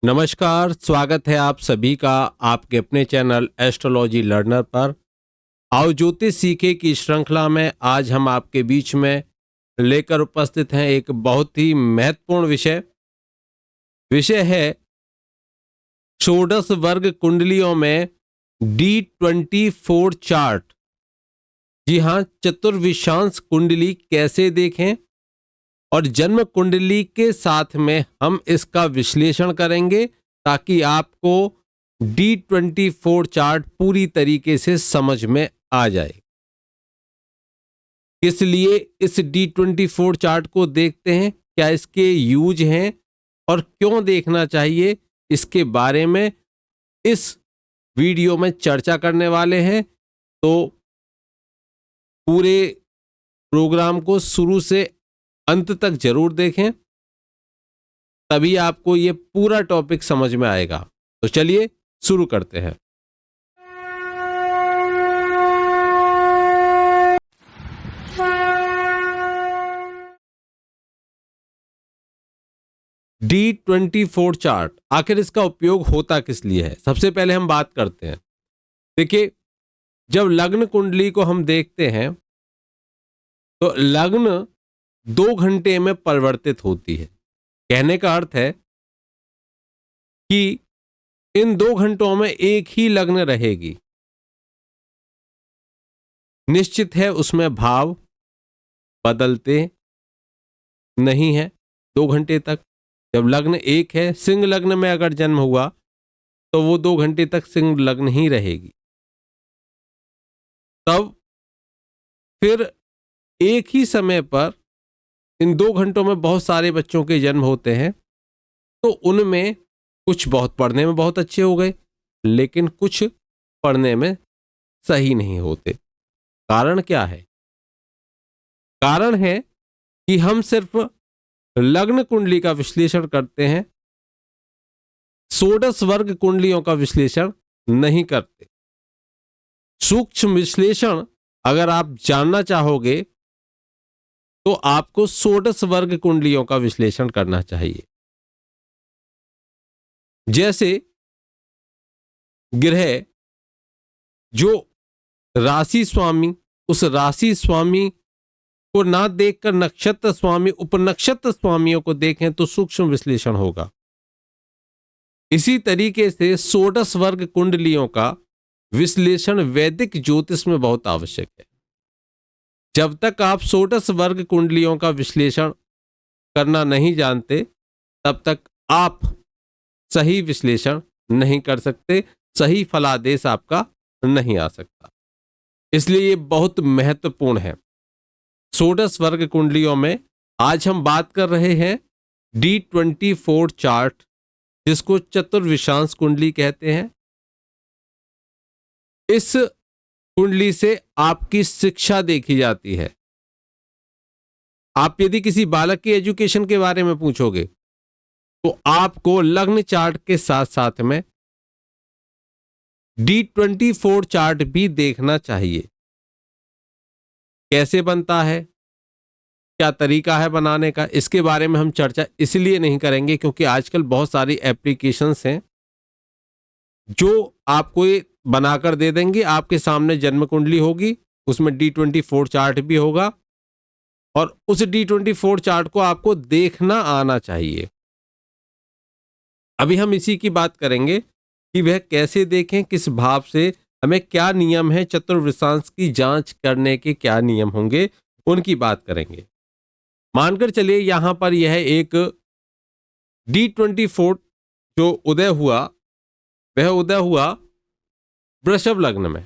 नमस्कार, स्वागत है आप सभी का आपके अपने चैनल एस्ट्रोलॉजी लर्नर पर। आओ ज्योतिष सीखे की श्रृंखला में आज हम आपके बीच में लेकर उपस्थित हैं एक बहुत ही महत्वपूर्ण विषय है षोडश वर्ग कुंडलियों में D24 चार्ट। जी हाँ, चतुर्विशांश कुंडली कैसे देखें और जन्म कुंडली के साथ में हम इसका विश्लेषण करेंगे ताकि आपको D24 चार्ट पूरी तरीके से समझ में आ जाए। किस लिए इस D24 चार्ट को देखते हैं, क्या इसके यूज हैं और क्यों देखना चाहिए, इसके बारे में इस वीडियो में चर्चा करने वाले हैं। तो पूरे प्रोग्राम को शुरू से अंत तक जरूर देखें, तभी आपको ये पूरा टॉपिक समझ में आएगा। तो चलिए शुरू करते हैं। D24 चार्ट आखिर इसका उपयोग होता किस लिए है, सबसे पहले हम बात करते हैं। देखिए, जब लग्न कुंडली को हम देखते हैं तो लग्न 2 घंटे में परिवर्तित होती है। कहने का अर्थ है कि इन 2 घंटों में एक ही लग्न रहेगी। निश्चित है उसमें भाव बदलते नहीं है 2 घंटे तक। जब लग्न एक है, सिंह लग्न में अगर जन्म हुआ तो वो 2 घंटे तक सिंह लग्न ही रहेगी। तब फिर एक ही समय पर इन 2 घंटों में बहुत सारे बच्चों के जन्म होते हैं, तो उनमें कुछ बहुत पढ़ने में बहुत अच्छे हो गए, लेकिन कुछ पढ़ने में सही नहीं होते। कारण क्या है? कारण है कि हम सिर्फ लग्न कुंडली का विश्लेषण करते हैं, षोडश वर्ग कुंडलियों का विश्लेषण नहीं करते। सूक्ष्म विश्लेषण अगर आप जानना चाहोगे तो आपको षोडश वर्ग कुंडलियों का विश्लेषण करना चाहिए। जैसे ग्रह जो राशि स्वामी, उस राशि स्वामी को ना देखकर नक्षत्र स्वामी, उपनक्षत्र स्वामियों को देखें तो सूक्ष्म विश्लेषण होगा। इसी तरीके से षोडश वर्ग कुंडलियों का विश्लेषण वैदिक ज्योतिष में बहुत आवश्यक है। जब तक आप षोडश वर्ग कुंडलियों का विश्लेषण करना नहीं जानते, तब तक आप सही विश्लेषण नहीं कर सकते, सही फलादेश आपका नहीं आ सकता। इसलिए ये बहुत महत्वपूर्ण है। षोडश वर्ग कुंडलियों में आज हम बात कर रहे हैं D24 चार्ट, जिसको चतुर्विशांश कुंडली कहते हैं। इस कुंडली से आपकी शिक्षा देखी जाती है। आप यदि किसी बालक की एजुकेशन के बारे में पूछोगे तो आपको लग्न चार्ट के साथ साथ में D24 चार्ट भी देखना चाहिए। कैसे बनता है, क्या तरीका है बनाने का, इसके बारे में हम चर्चा इसलिए नहीं करेंगे क्योंकि आजकल बहुत सारी एप्लीकेशंस हैं जो आपको ये बनाकर दे देंगे। आपके सामने जन्म कुंडली होगी, उसमें D24 चार्ट भी होगा और उस D24 चार्ट को आपको देखना आना चाहिए। अभी हम इसी की बात करेंगे कि वह कैसे देखें, किस भाव से, हमें क्या नियम है, चतुर्विशांश की जांच करने के क्या नियम होंगे, उनकी बात करेंगे। मानकर चलिए यहां पर यह एक D24 जो उदय हुआ, वह उदय हुआ वृषभ लग्न में।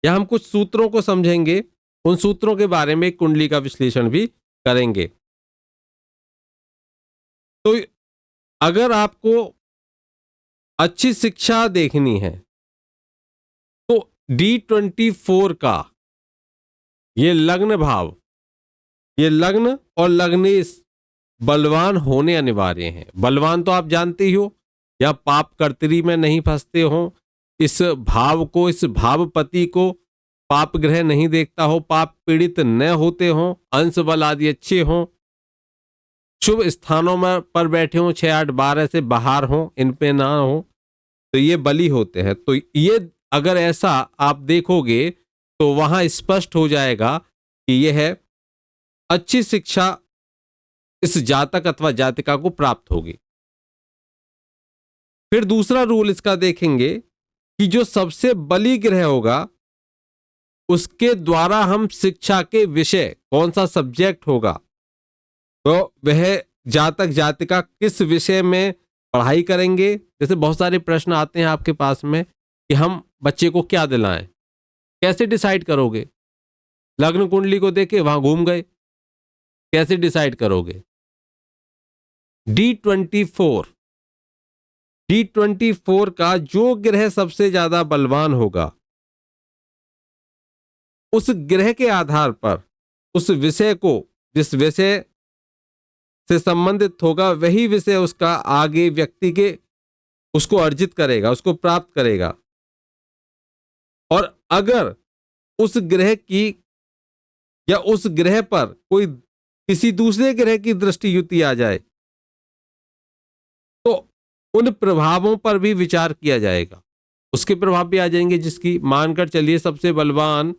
या हम कुछ सूत्रों को समझेंगे, उन सूत्रों के बारे में कुंडली का विश्लेषण भी करेंगे। तो अगर आपको अच्छी शिक्षा देखनी है तो D24 का ये लग्न भाव, ये लग्न और लग्नेश बलवान होने अनिवार्य हैं। बलवान तो आप जानते ही हो, या पाप कर्तरी में नहीं फंसते हो, इस भाव को, इस भावपति को पाप ग्रह नहीं देखता हो, पाप पीड़ित न होते हो, अंश बल आदि अच्छे हों, शुभ स्थानों में पर बैठे हों, 6 8 12 से बाहर हों, इन पे ना हो, तो ये बली होते हैं। तो ये अगर ऐसा आप देखोगे तो वहां स्पष्ट हो जाएगा कि यह है अच्छी शिक्षा इस जातक अथवा जातिका को प्राप्त होगी। फिर दूसरा रूल इसका देखेंगे कि जो सबसे बली ग्रह होगा उसके द्वारा हम शिक्षा के विषय, कौन सा सब्जेक्ट होगा, तो वह जातक जातिका किस विषय में पढ़ाई करेंगे। जैसे बहुत सारे प्रश्न आते हैं आपके पास में कि हम बच्चे को क्या दिलाएं, कैसे डिसाइड करोगे? लग्न कुंडली को देखे वहां घूम गए, कैसे डिसाइड करोगे? D24 D24 का जो ग्रह सबसे ज्यादा बलवान होगा उस ग्रह के आधार पर उस विषय को, जिस विषय से संबंधित होगा वही विषय उसका आगे व्यक्ति के उसको अर्जित करेगा, उसको प्राप्त करेगा। और अगर उस ग्रह की या उस ग्रह पर कोई किसी दूसरे ग्रह की दृष्टि युति आ जाए तो उन प्रभावों पर भी विचार किया जाएगा। उसके प्रभाव भी आ जाएंगे, जिसकी मानकर चलिए सबसे बलवान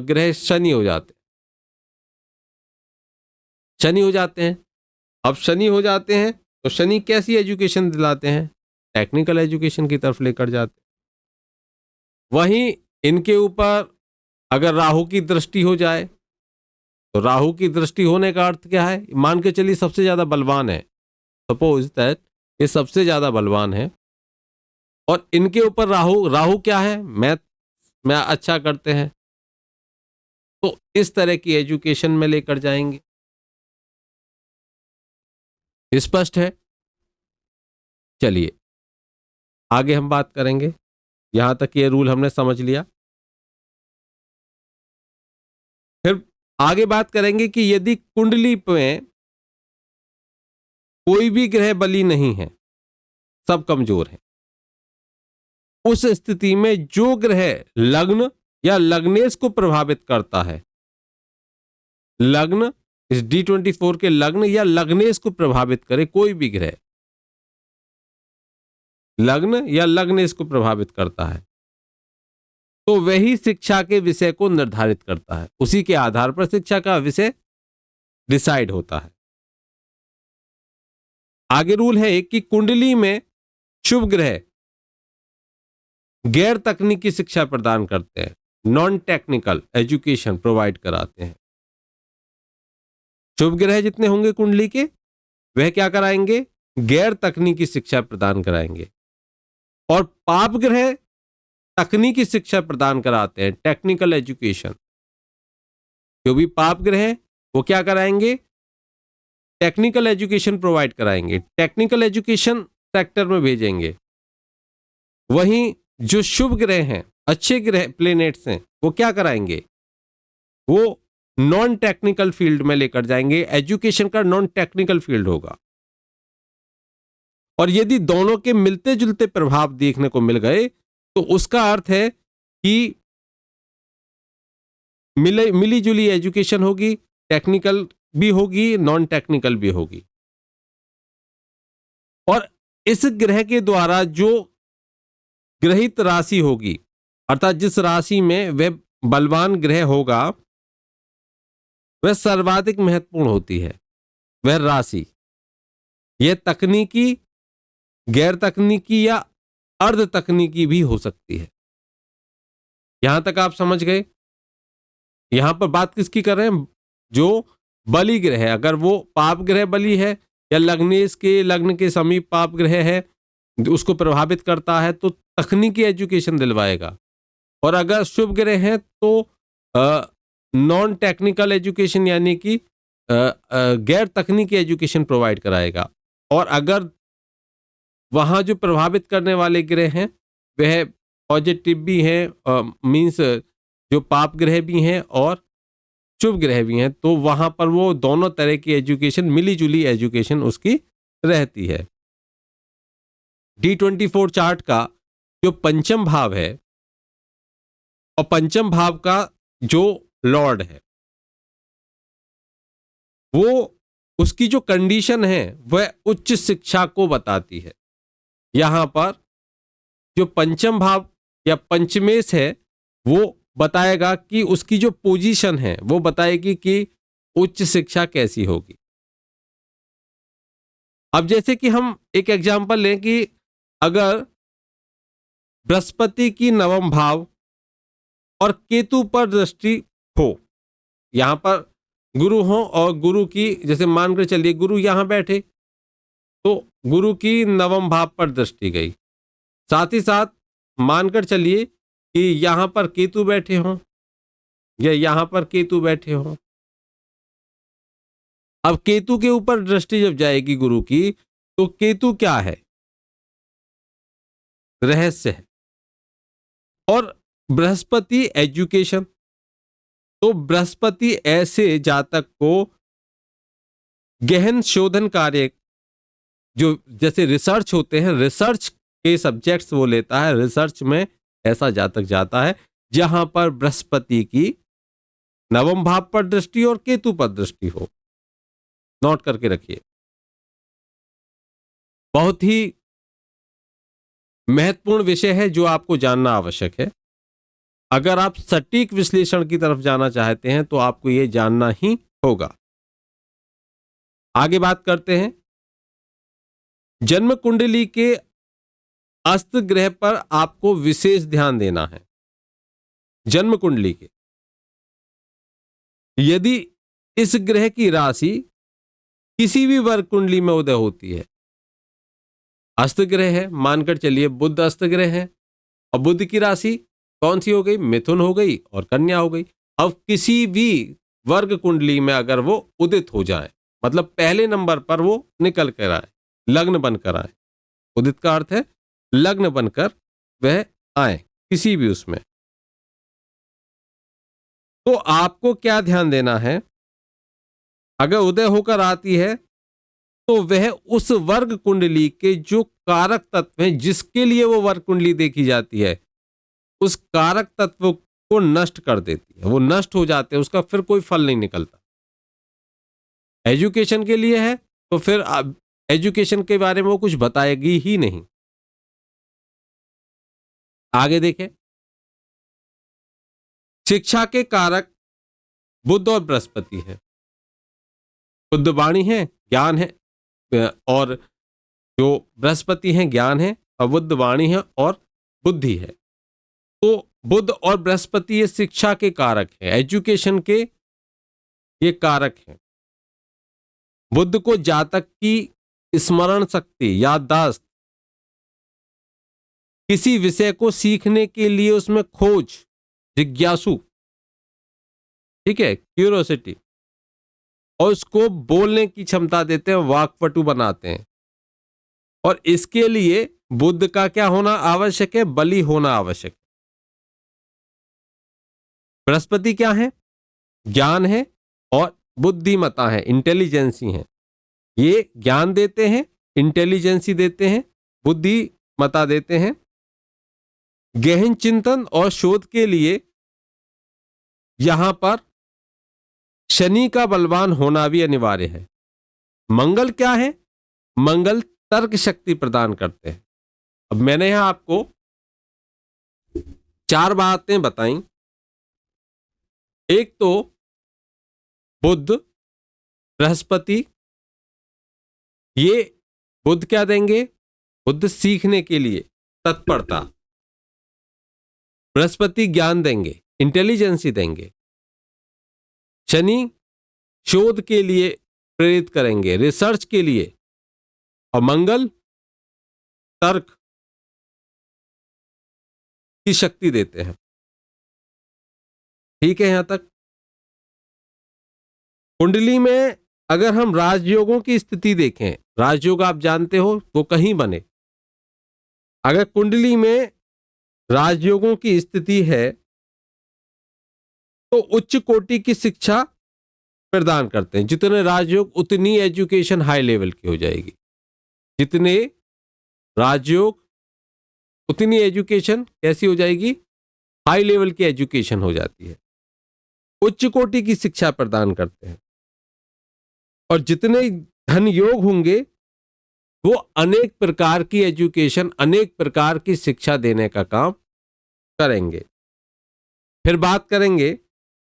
ग्रह शनि हो जाते हैं। शनि हो जाते हैं। अब शनि हो जाते हैं तो शनि कैसी एजुकेशन दिलाते हैं? टेक्निकल एजुकेशन की तरफ लेकर जाते हैं। वहीं इनके ऊपर अगर राहु की दृष्टि हो जाए तो राहु की दृष्टि होने का अर्थ क्या है? मान के चलिए सबसे ज्यादा बलवान है, सपोज दैट ये सबसे ज्यादा बलवान है और इनके ऊपर राहु, राहु क्या है? मैथ में अच्छा करते हैं, तो इस तरह की एजुकेशन में लेकर जाएंगे। स्पष्ट है? चलिए आगे हम बात करेंगे। यहां तक ये रूल हमने समझ लिया। फिर आगे बात करेंगे कि यदि कुंडली में कोई भी ग्रह बली नहीं है, सब कमजोर है, उस स्थिति में जो ग्रह लग्न या लग्नेश को प्रभावित करता है, लग्न इस D24 के लग्न या लग्नेश को प्रभावित करे, कोई भी ग्रह लग्न या लग्नेश को प्रभावित करता है तो वही शिक्षा के विषय को निर्धारित करता है। उसी के आधार पर शिक्षा का विषय डिसाइड होता है। आगे रूल है कि कुंडली में शुभ ग्रह गैर तकनीकी शिक्षा प्रदान करते हैं, नॉन टेक्निकल एजुकेशन प्रोवाइड कराते हैं। शुभ ग्रह जितने होंगे कुंडली के वह क्या कराएंगे? गैर तकनीकी शिक्षा प्रदान कराएंगे। और पाप ग्रह तकनीकी शिक्षा प्रदान कराते हैं, टेक्निकल एजुकेशन। जो भी पाप ग्रह है वो क्या कराएंगे? टेक्निकल एजुकेशन प्रोवाइड कराएंगे, टेक्निकल एजुकेशन सेक्टर में भेजेंगे। वहीं जो शुभ ग्रह हैं, अच्छे ग्रह प्लेनेट्स हैं, वो क्या कराएंगे? वो नॉन टेक्निकल फील्ड में लेकर जाएंगे, एजुकेशन का नॉन टेक्निकल फील्ड होगा। और यदि दोनों के मिलते जुलते प्रभाव देखने को मिल गए तो उसका अर्थ है कि मिली जुली एजुकेशन होगी, टेक्निकल भी होगी, नॉन टेक्निकल भी होगी। और इस ग्रह के द्वारा जो ग्रहित राशि होगी, अर्थात जिस राशि में वह बलवान ग्रह होगा, वह सर्वाधिक महत्वपूर्ण होती है। वह राशि यह तकनीकी, गैर तकनीकी या अर्ध तकनीकी भी हो सकती है। यहां तक आप समझ गए? यहां पर बात किसकी कर रहे हैं? जो बली ग्रह है, अगर वो पाप ग्रह बली है या लग्नेश के लग्न के समीप पाप ग्रह है, उसको प्रभावित करता है तो तकनीकी एजुकेशन दिलवाएगा। और अगर शुभ ग्रह है तो नॉन टेक्निकल एजुकेशन यानी कि गैर तकनीकी एजुकेशन प्रोवाइड कराएगा। और अगर वहां जो प्रभावित करने वाले ग्रह हैं वह पॉजिटिव भी हैं, मींस जो पाप ग्रह भी हैं और शुभ ग्रह भी हैं, तो वहां पर वो दोनों तरह की एजुकेशन, मिली जुली एजुकेशन उसकी रहती है। D24 चार्ट का जो पंचम भाव है और पंचम भाव का जो लॉर्ड है वो उसकी जो कंडीशन है वह उच्च शिक्षा को बताती है। यहां पर जो पंचम भाव या पंचमेश है वो बताएगा कि उसकी जो पोजीशन है वो बताएगी कि उच्च शिक्षा कैसी होगी। अब जैसे कि हम एक एग्जांपल लें कि अगर बृहस्पति की नवम भाव और केतु पर दृष्टि हो, यहां पर गुरु हो और गुरु की, जैसे मानकर चलिए गुरु यहां बैठे तो गुरु की नवम भाव पर दृष्टि गई, साथ ही साथ मानकर चलिए कि यहां पर केतु बैठे हों या यहां पर केतु बैठे हों। अब केतु के ऊपर दृष्टि जब जाएगी गुरु की तो केतु क्या है? रहस्य है। और बृहस्पति एजुकेशन, तो बृहस्पति ऐसे जातक को गहन शोधन कार्य, जो जैसे रिसर्च होते हैं, रिसर्च के सब्जेक्ट्स वो लेता है, रिसर्च में ऐसा जातक जाता है जहां पर बृहस्पति की नवम भाव पर दृष्टि और केतु पर दृष्टि हो। नोट करके रखिए, बहुत ही महत्वपूर्ण विषय है जो आपको जानना आवश्यक है। अगर आप सटीक विश्लेषण की तरफ जाना चाहते हैं तो आपको यह जानना ही होगा। आगे बात करते हैं, जन्म कुंडली के अस्त ग्रह पर आपको विशेष ध्यान देना है। जन्म कुंडली के यदि इस ग्रह की राशि किसी भी वर्ग कुंडली में उदय होती है, अस्त ग्रह है, मानकर चलिए बुध अस्त ग्रह है, और बुध की राशि कौन सी हो गई? मिथुन हो गई और कन्या हो गई। अब किसी भी वर्ग कुंडली में अगर वो उदित हो जाए, मतलब पहले नंबर पर वो निकल कर आए, लग्न बनकर आए, उदित का अर्थ है लग्न बनकर वह आए किसी भी उसमें, तो आपको क्या ध्यान देना है? अगर उदय होकर आती है तो वह उस वर्ग कुंडली के जो कारक तत्व हैं जिसके लिए वो वर्ग कुंडली देखी जाती है, उस कारक तत्व को नष्ट कर देती है। वो नष्ट हो जाते हैं, उसका फिर कोई फल नहीं निकलता। एजुकेशन के लिए है तो फिर अब एजुकेशन के बारे में वो कुछ बताएगी ही नहीं। आगे देखें, शिक्षा के कारक बुध और बृहस्पति है। बुध वाणी है, ज्ञान है, और जो बृहस्पति है ज्ञान है, और बुध वाणी है और बुद्धि है। तो बुध और बृहस्पति ये शिक्षा के कारक है, एजुकेशन के ये कारक हैं। बुध को जातक की स्मरण शक्ति, याददाश्त, किसी विषय को सीखने के लिए उसमें खोज, जिज्ञासु, ठीक है, क्यूरियोसिटी, और उसको बोलने की क्षमता देते हैं, वाक्पटु बनाते हैं। और इसके लिए बुध का क्या होना आवश्यक है? बलि होना आवश्यक है। बृहस्पति क्या है? ज्ञान है और बुद्धिमता है, इंटेलिजेंसी है। ये ज्ञान देते हैं, इंटेलिजेंसी देते हैं, बुद्धिमता देते हैं। गहन चिंतन और शोध के लिए यहां पर शनि का बलवान होना भी अनिवार्य है। मंगल क्या है? मंगल तर्क शक्ति प्रदान करते हैं। अब मैंने यहां आपको 4 बातें बताई। एक तो बुध, बृहस्पति, ये बुध क्या देंगे? बुध सीखने के लिए तत्परता, बृहस्पति ज्ञान देंगे, इंटेलिजेंसी देंगे, शनि शोध के लिए प्रेरित करेंगे, रिसर्च के लिए, और मंगल तर्क की शक्ति देते हैं। ठीक है, यहां तक। कुंडली में अगर हम राजयोगों की स्थिति देखें, राजयोग आप जानते हो वो कहीं बने, अगर कुंडली में राजयोगों की स्थिति है तो उच्च कोटि की शिक्षा प्रदान करते हैं। जितने राजयोग उतनी एजुकेशन हाई लेवल की हो जाएगी, जितने राजयोग उतनी एजुकेशन कैसी हो जाएगी? हाई लेवल की एजुकेशन हो जाती है, उच्च कोटि की शिक्षा प्रदान करते हैं। और जितने धन योग होंगे वो अनेक प्रकार की एजुकेशन, अनेक प्रकार की शिक्षा देने का काम करेंगे। फिर बात करेंगे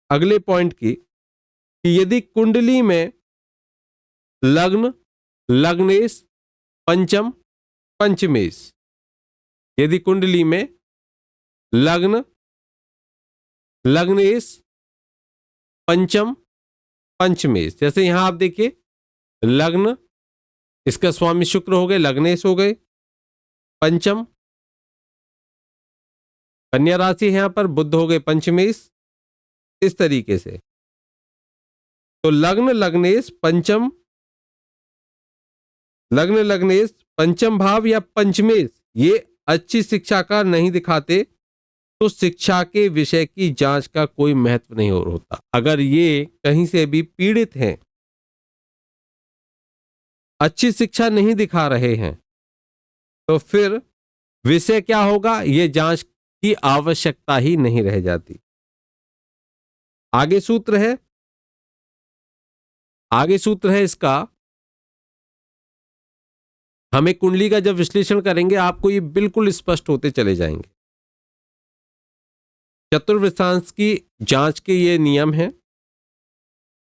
अगले पॉइंट की कि यदि कुंडली में लग्न, लग्नेश, पंचम, पंचमेश, यदि कुंडली में लग्न, लग्नेश, पंचम, पंचमेश, जैसे यहां आप देखिए लग्न, इसका स्वामी शुक्र हो गए, लग्नेश हो गए, पंचम कन्या राशि है, यहां पर बुध हो गए पंचमेश, इस तरीके से। तो लग्न, लग्नेश, पंचम, लग्न, लग्नेश, पंचम भाव या पंचमेश ये अच्छी शिक्षा का नहीं दिखाते तो शिक्षा के विषय की जांच का कोई महत्व नहीं होता। अगर ये कहीं से भी पीड़ित हैं, अच्छी शिक्षा नहीं दिखा रहे हैं, तो फिर विषय क्या होगा, ये जांच की आवश्यकता ही नहीं रह जाती। आगे सूत्र है, आगे सूत्र है इसका, हमें कुंडली का जब विश्लेषण करेंगे आपको ये बिल्कुल स्पष्ट होते चले जाएंगे। चतुर्विशांश की जांच के ये नियम है।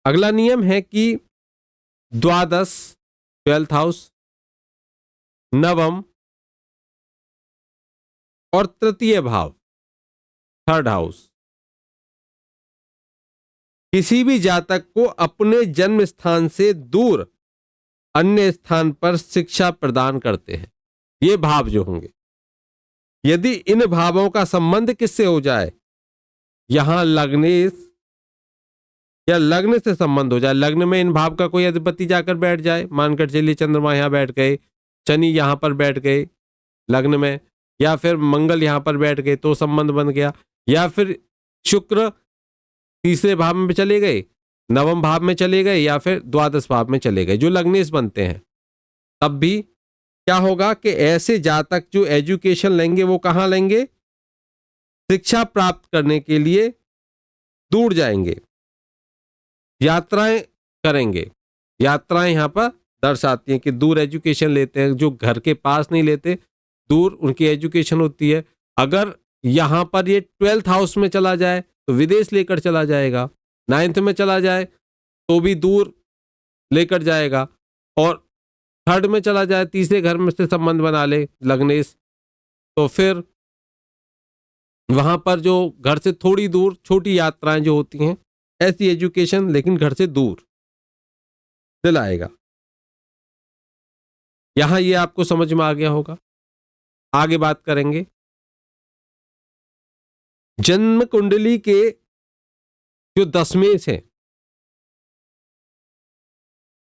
अगला नियम है कि द्वादश 12th हाउस, नवम और तृतीय भाव 3rd हाउस, किसी भी जातक को अपने जन्म स्थान से दूर अन्य स्थान पर शिक्षा प्रदान करते हैं। ये भाव जो होंगे, यदि इन भावों का संबंध किससे हो जाए, यहां लग्नेश या लग्न से संबंध हो जाए, लग्न में इन भाव का कोई अधिपति जाकर बैठ जाए, मानकर चलिए चंद्रमा यहां बैठ गए, शनि यहां पर बैठ गए लग्न में, या फिर मंगल यहां पर बैठ गए तो संबंध बन गया, या फिर शुक्र तीसरे भाव में चले गए, नवम भाव में चले गए, या फिर द्वादश भाव में चले गए, जो लग्नेश बनते हैं, तब भी क्या होगा कि ऐसे जातक जो एजुकेशन लेंगे वो कहां लेंगे, शिक्षा प्राप्त करने के लिए दूर जाएंगे, यात्राएं करेंगे। यात्राएं यहां पर दर्शाती हैं कि दूर एजुकेशन लेते हैं, जो घर के पास नहीं लेते, दूर उनकी एजुकेशन होती है। अगर यहां पर ये 12th हाउस में चला जाए तो विदेश लेकर चला जाएगा, 9th में चला जाए तो भी दूर लेकर जाएगा, और 3rd में चला जाए, तीसरे घर में से संबंध बना ले लग्नेश, तो फिर वहां पर जो घर से थोड़ी दूर छोटी यात्राएं जो होती हैं, ऐसी एजुकेशन लेकिन घर से दूर दिलाएगा। यहां ये आपको समझ में आ गया होगा। आगे बात करेंगे जन्म कुंडली के जो दशमेश हैं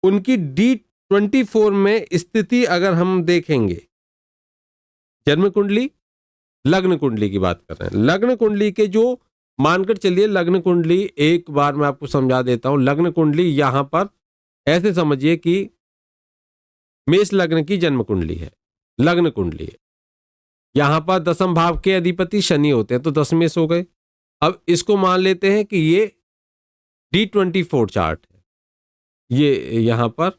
उनकी D24 में स्थिति अगर हम देखेंगे, जन्म कुंडली, लग्न कुंडली की बात कर रहे हैं, लग्न कुंडली के जो मानकर चलिए लग्न कुंडली, एक बार मैं आपको समझा देता हूं, लग्न कुंडली यहां पर ऐसे समझिए कि मेष लग्न की जन्म कुंडली है, लग्न कुंडली है, यहां पर दसम भाव के अधिपति शनि होते हैं तो दशमेश हो गए। अब इसको मान लेते हैं कि ये D24 चार्ट है, ये यहां पर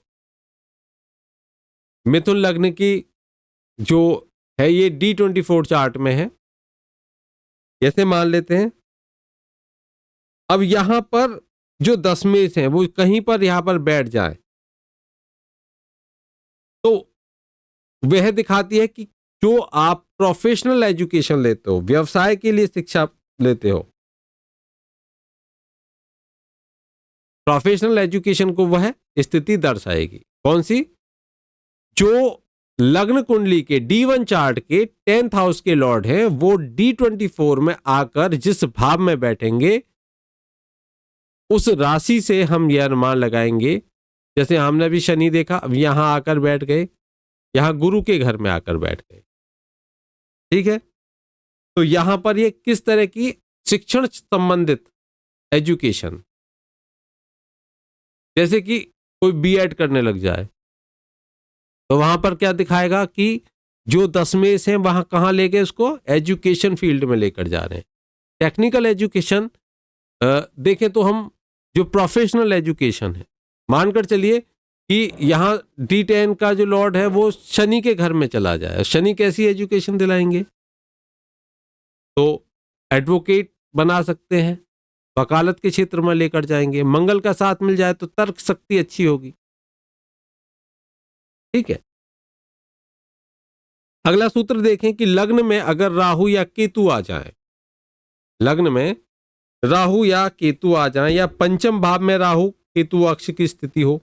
मिथुन लग्न की जो है ये D24 चार्ट में है, ऐसे मान लेते हैं। अब यहां पर जो दशमेश हैं वो कहीं पर यहां पर बैठ जाए तो वह दिखाती है कि जो आप प्रोफेशनल एजुकेशन लेते हो, व्यवसाय के लिए शिक्षा लेते हो, प्रोफेशनल एजुकेशन को वह स्थिति दर्शाएगी। कौन सी, जो लग्न कुंडली के D1 चार्ट के 10th हाउस के लॉर्ड हैं वो D24 में आकर जिस भाव में बैठेंगे उस राशि से हम यह अनुमान लगाएंगे, जैसे हमने भी शनि देखा, अब यहां आकर बैठ गए, यहां गुरु के घर में आकर बैठ गए, ठीक है। तो यहां पर ये किस तरह की शिक्षण संबंधित एजुकेशन, जैसे कि कोई B.Ed करने लग जाए तो वहां पर क्या दिखाएगा कि जो दशमेश हैं वहां कहां लेके उसको एजुकेशन फील्ड में लेकर जा रहे हैं। टेक्निकल एजुकेशन देखें तो हम जो प्रोफेशनल एजुकेशन है मानकर चलिए कि यहाँ D10 का जो लॉर्ड है वो शनि के घर में चला जाए, शनि कैसी एजुकेशन दिलाएंगे? तो एडवोकेट बना सकते हैं, वकालत के क्षेत्र में लेकर जाएंगे। मंगल का साथ मिल जाए तो तर्क शक्ति अच्छी होगी। ठीक है, अगला सूत्र देखें कि लग्न में अगर राहु या केतु आ जाए, लग्न में राहु या केतु आ जाए, या पंचम भाव में राहु केतु अक्ष की स्थिति हो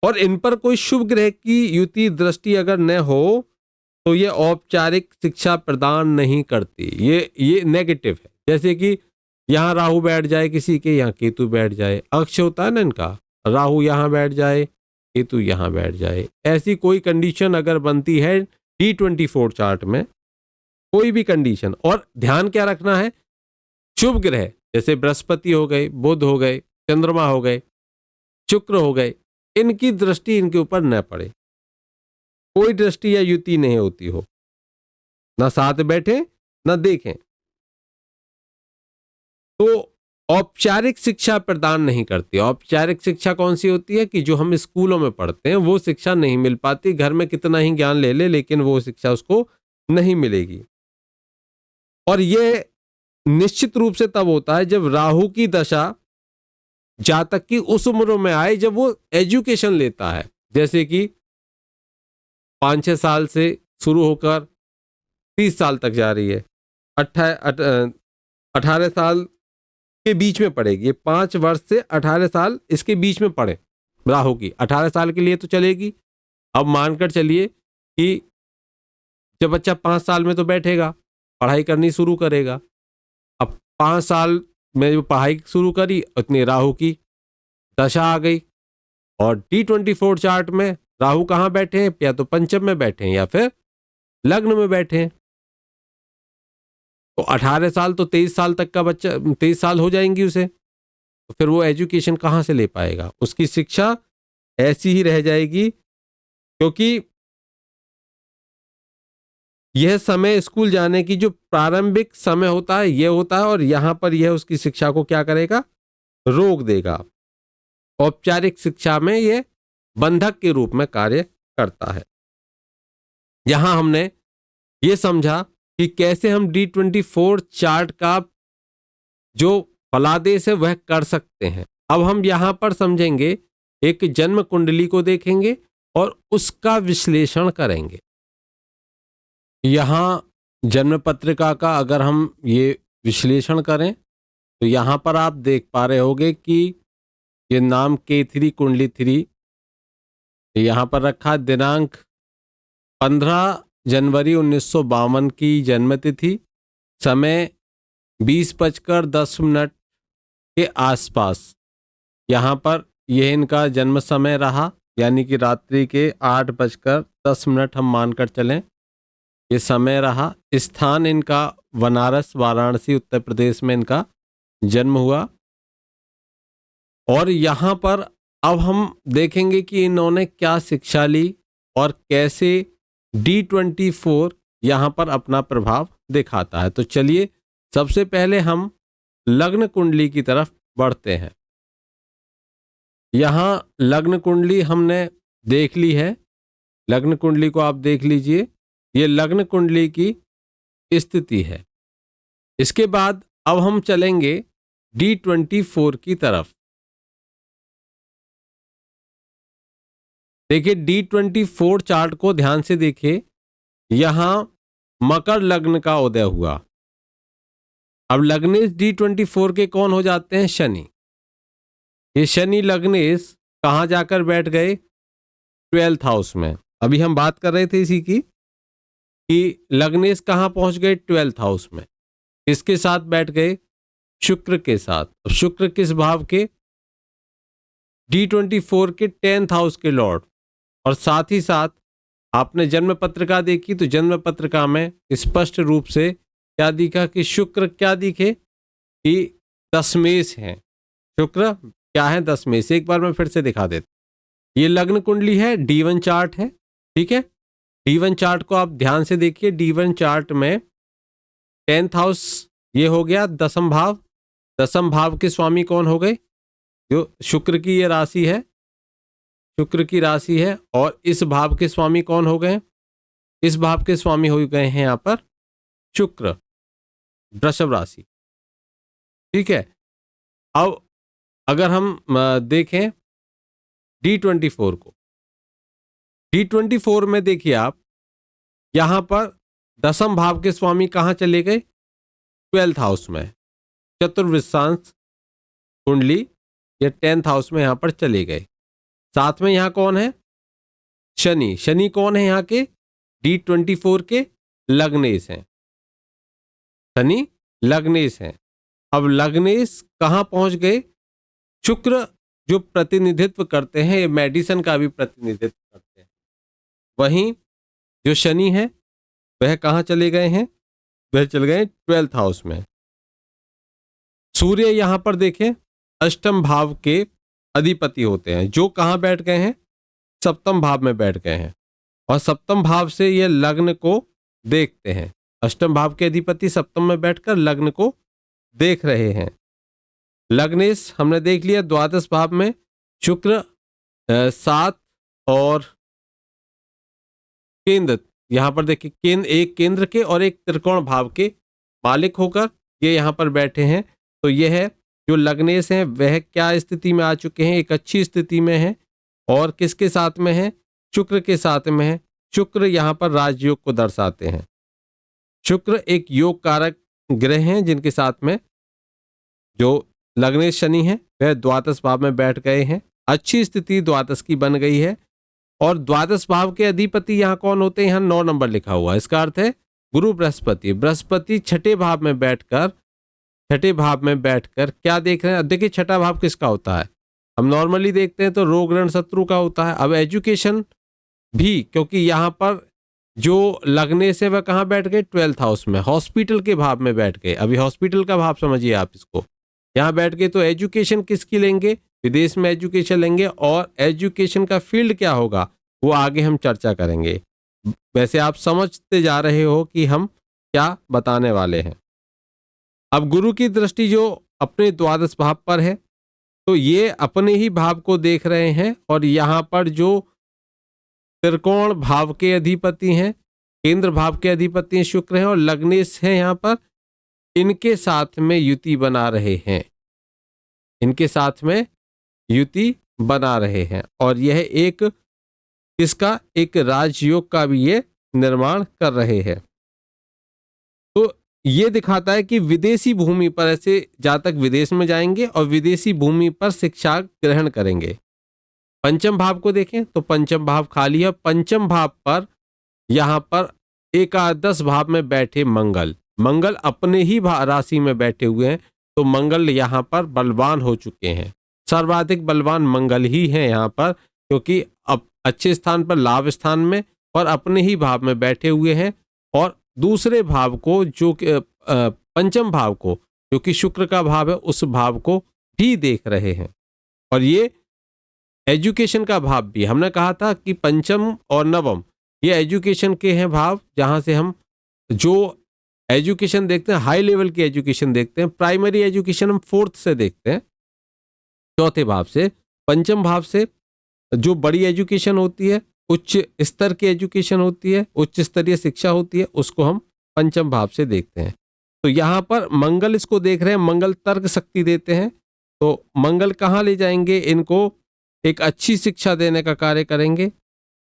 और इन पर कोई शुभ ग्रह की युति दृष्टि अगर न हो तो ये औपचारिक शिक्षा प्रदान नहीं करती। ये नेगेटिव है। जैसे कि यहाँ राहु बैठ जाए किसी के, यहाँ केतु बैठ जाए, अक्ष होता है ना इनका, राहु यहाँ बैठ जाए, केतु यहाँ बैठ जाए, ऐसी कोई कंडीशन अगर बनती है D24 चार्ट में, कोई भी कंडीशन, और ध्यान क्या रखना है, शुभ ग्रह जैसे बृहस्पति हो गए, बुध हो गए, चंद्रमा हो गए, शुक्र हो गए, इनकी दृष्टि इनके ऊपर न पड़े, कोई दृष्टि या युति नहीं होती हो, ना साथ बैठे ना देखें, तो औपचारिक शिक्षा प्रदान नहीं करती। औपचारिक शिक्षा कौन सी होती है कि जो हम स्कूलों में पढ़ते हैं वो शिक्षा नहीं मिल पाती, घर में कितना ही ज्ञान ले ले लेकिन वो शिक्षा उसको नहीं मिलेगी। और ये निश्चित रूप से तब होता है जब राहु की दशा जातक की उस उम्र में आए जब वो एजुकेशन लेता है, जैसे कि 5-6 साल से शुरू होकर 30 साल तक जा रही है, 18 साल के बीच में पड़ेगी, 5 वर्ष से 18 साल इसके बीच में पड़े राहु की, 18 साल के लिए तो चलेगी। अब मानकर चलिए कि जब बच्चा 5 साल में तो बैठेगा, पढ़ाई करनी शुरू करेगा, अब 5 साल में जो पढ़ाई शुरू करी उतनी राहु की दशा आ गई, और D24 चार्ट में राहु कहाँ बैठे हैं, या तो पंचम में बैठे हैं या फिर लग्न में बैठे हैं, तो 18 साल तो 23 साल तक का बच्चा, 23 साल हो जाएंगी उसे, तो फिर वो एजुकेशन कहाँ से ले पाएगा, उसकी शिक्षा ऐसी ही रह जाएगी, क्योंकि यह समय स्कूल जाने की जो प्रारंभिक समय होता है यह होता है, और यहां पर यह उसकी शिक्षा को क्या करेगा, रोक देगा। औपचारिक शिक्षा में यह बंधक के रूप में कार्य करता है। यहां हमने ये समझा कि कैसे हम D24 चार्ट का जो फलादेश है वह कर सकते हैं। अब हम यहां पर समझेंगे, एक जन्म कुंडली को देखेंगे और उसका विश्लेषण करेंगे। यहां जन्म पत्रिका का अगर हम ये विश्लेषण करें तो यहां पर आप देख पा रहे होंगे कि ये नाम K3 कुंडली 3 यहां पर रखा, दिनांक 15 जनवरी 1952 की जन्मतिथि, समय 20:10 के आसपास यहाँ पर यह इनका जन्म समय रहा, यानी कि रात्रि के 8:10 हम मानकर चलें ये समय रहा। स्थान इनका बनारस वाराणसी उत्तर प्रदेश में इनका जन्म हुआ, और यहाँ पर अब हम देखेंगे कि इन्होंने क्या शिक्षा ली और कैसे D24 यहाँ पर अपना प्रभाव दिखाता है। तो चलिए सबसे पहले हम लग्न कुंडली की तरफ बढ़ते हैं। यहाँ लग्न कुंडली हमने देख ली है, लग्न कुंडली को आप देख लीजिए, ये लग्न कुंडली की स्थिति है। इसके बाद अब हम चलेंगे D24 की तरफ। देखिए D24 चार्ट को ध्यान से देखिए, यहां मकर लग्न का उदय हुआ। अब लग्नेश D24 के कौन हो जाते हैं, शनि। ये शनि लग्नेश कहां जाकर बैठ गए, 12th हाउस में। अभी हम बात कर रहे थे इसी की कि लग्नेश कहां पहुंच गए, 12th हाउस में। किसके साथ बैठ गए, शुक्र के साथ। अब शुक्र किस भाव के, D24 के 10th हाउस के लॉर्ड। और साथ ही साथ आपने जन्म पत्रिका देखी तो जन्म पत्रिका में स्पष्ट रूप से क्या दिखा कि शुक्र क्या दिखे कि दशमेश हैं। शुक्र क्या है, दशमेश। एक बार मैं फिर से दिखा देता। ये लग्न कुंडली है, D1 चार्ट है, ठीक है। D1 चार्ट को आप ध्यान से देखिए। D1 चार्ट में 10th हाउस ये हो गया दसम भाव। दसम भाव के स्वामी कौन हो गए, जो शुक्र की ये राशि है, शुक्र की राशि है, और इस भाव के स्वामी कौन हो गए? इस भाव के स्वामी हो गए हैं यहाँ पर शुक्र, वृषभ राशि। ठीक है। अब अगर हम देखें D24 को, D24 में देखिए आप, यहां पर दसम भाव के स्वामी कहां चले गए? 12th हाउस में, चतुर्विशांश कुंडली या 10th हाउस में यहां पर चले गए। साथ में यहां कौन है? शनि। शनि कौन है यहाँ के? D24 के लग्नेश हैं। शनि लग्नेश हैं। अब लग्नेश कहां पहुंच गए? शुक्र जो प्रतिनिधित्व करते हैं, ये मेडिसिन का भी प्रतिनिधित्व करते हैं, वहीं जो शनि है वह कहां चले गए हैं? वह चले गए 12th हाउस में। सूर्य यहां पर देखें अष्टम भाव के अधिपति होते हैं, जो कहां बैठ गए हैं? सप्तम भाव में बैठ गए हैं, और सप्तम भाव से ये लग्न को देखते हैं। अष्टम भाव के अधिपति सप्तम में बैठकर लग्न को देख रहे हैं। लग्नेश हमने देख लिया द्वादश भाव में, शुक्र 7 और केंद्र, यहां पर देखिए केंद्र, एक केंद्र के और एक त्रिकोण भाव के मालिक होकर ये यहां पर बैठे हैं। तो यह है जो लग्नेश हैं वह क्या स्थिति में आ चुके हैं? एक अच्छी स्थिति में है, और किसके साथ में है? शुक्र के साथ में है। शुक्र यहां पर राजयोग को दर्शाते हैं। शुक्र एक योग कारक ग्रह हैं, जिनके साथ में जो लग्नेश शनि है वह द्वादश भाव में बैठ गए हैं। अच्छी स्थिति द्वादश की बन गई है, और द्वादश भाव के अधिपति यहाँ कौन होते हैं? यहाँ 9 नंबर लिखा हुआ है। इसका अर्थ है गुरु बृहस्पति। बृहस्पति छठे भाव में बैठकर क्या देख रहे हैं? देखिए छठा भाव किसका होता है? हम नॉर्मली देखते हैं तो रोग ऋण शत्रु का होता है। अब एजुकेशन भी, क्योंकि यहाँ पर जो लगने से वह कहाँ बैठ गए? 12th हाउस में, हॉस्पिटल के भाव में बैठ गए। अभी हॉस्पिटल का भाव समझिए आप इसको, यहाँ बैठ गए तो एजुकेशन किसकी लेंगे? विदेश में एजुकेशन लेंगे, और एजुकेशन का फील्ड क्या होगा वो आगे हम चर्चा करेंगे। वैसे आप समझते जा रहे हो कि हम क्या बताने वाले हैं। अब गुरु की दृष्टि जो अपने द्वादश भाव पर है, तो ये अपने ही भाव को देख रहे हैं, और यहाँ पर जो त्रिकोण भाव के अधिपति हैं, केंद्र भाव के अधिपति शुक्र हैं और लग्नेश हैं, यहाँ पर इनके साथ में युति बना रहे हैं, इनके साथ में युति बना रहे हैं, और यह एक इसका एक राजयोग का भी ये निर्माण कर रहे हैं। तो ये दिखाता है कि विदेशी भूमि पर, ऐसे जातक विदेश में जाएंगे और विदेशी भूमि पर शिक्षा ग्रहण करेंगे। पंचम भाव को देखें तो पंचम भाव खाली है। पंचम भाव पर यहां पर एकादश भाव में बैठे मंगल अपने ही राशि में बैठे हुए हैं, तो मंगल यहां पर बलवान हो चुके हैं। सर्वाधिक बलवान मंगल ही हैं यहाँ पर, क्योंकि अब अच्छे स्थान पर, लाभ स्थान में, और अपने ही भाव में बैठे हुए हैं, और दूसरे भाव को जो पंचम भाव को, जो कि शुक्र का भाव है, उस भाव को भी देख रहे हैं। और ये एजुकेशन का भाव भी, हमने कहा था कि पंचम और नवम ये एजुकेशन के हैं भाव, जहां से हम जो एजुकेशन देखते हैं, हाई लेवल की एजुकेशन देखते हैं। प्राइमरी एजुकेशन हम 4th से देखते हैं, चौथे भाव से। पंचम भाव से जो बड़ी एजुकेशन होती है, उच्च स्तर की एजुकेशन होती है, उच्च स्तरीय शिक्षा होती है, उसको हम पंचम भाव से देखते हैं। तो यहाँ पर मंगल इसको देख रहे हैं, मंगल तर्क शक्ति देते हैं, तो मंगल कहाँ ले जाएंगे? इनको एक अच्छी शिक्षा देने का कार्य करेंगे।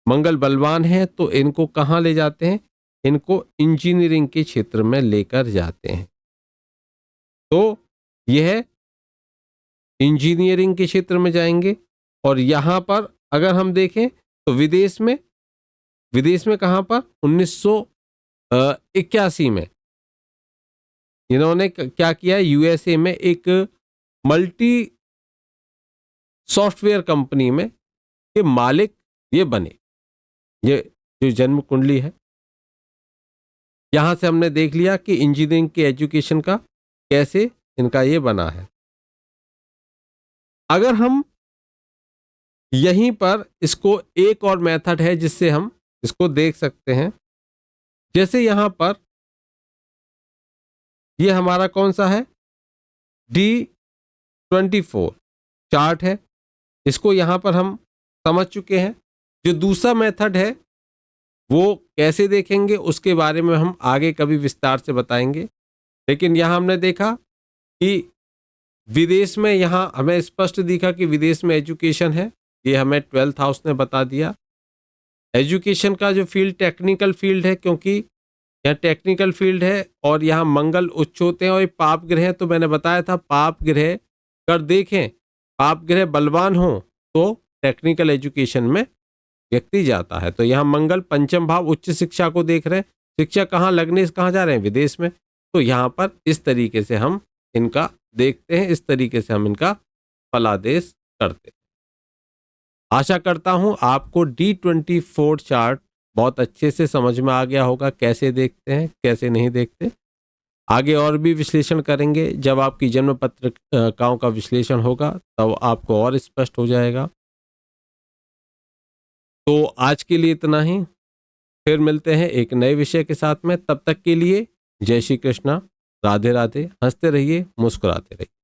मंगल बलवान है, तो इनको कहाँ ले जाते हैं? इनको इंजीनियरिंग के क्षेत्र में लेकर जाते हैं। तो यह इंजीनियरिंग के क्षेत्र में जाएंगे। और यहाँ पर अगर हम देखें तो विदेश में कहाँ पर? 1981 में इन्होंने क्या किया? यूएसए में एक मल्टी सॉफ्टवेयर कंपनी में के मालिक ये बने। ये जो जन्म कुंडली है, यहां से हमने देख लिया कि इंजीनियरिंग के एजुकेशन का कैसे इनका ये बना है। अगर हम यहीं पर इसको, एक और मेथड है जिससे हम इसको देख सकते हैं। जैसे यहां पर ये हमारा कौन सा है? D24, चार्ट है, इसको यहाँ पर हम समझ चुके हैं। जो दूसरा मेथड है वो कैसे देखेंगे उसके बारे में हम आगे कभी विस्तार से बताएंगे। लेकिन यहाँ हमने देखा कि विदेश में, यहाँ हमें स्पष्ट दिखा कि विदेश में एजुकेशन है, ये हमें 12th हाउस ने बता दिया। एजुकेशन का जो फील्ड टेक्निकल फील्ड है, क्योंकि यहाँ टेक्निकल फील्ड है और यहाँ मंगल उच्च होते हैं और ये पाप ग्रह है। तो मैंने बताया था पाप ग्रह कर देखें, पाप ग्रह बलवान हो तो टेक्निकल एजुकेशन में व्यक्ति जाता है। तो यहाँ मंगल पंचम भाव उच्च शिक्षा को देख रहे हैं, शिक्षा कहाँ लगने, कहाँ जा रहे हैं, विदेश में। तो यहाँ पर इस तरीके से हम इनका देखते हैं, इस तरीके से हम इनका फलादेश करते हैं। आशा करता हूं आपको D24 चार्ट बहुत अच्छे से समझ में आ गया होगा, कैसे देखते हैं कैसे नहीं देखते। आगे और भी विश्लेषण करेंगे, जब आपकी जन्म पत्रिकाओं का विश्लेषण होगा तब आपको और स्पष्ट हो जाएगा। तो आज के लिए इतना ही, फिर मिलते हैं एक नए विषय के साथ में। तब तक के लिए जय श्री कृष्णा, राधे राधे। हंसते रहिए, मुस्कुराते रहिए।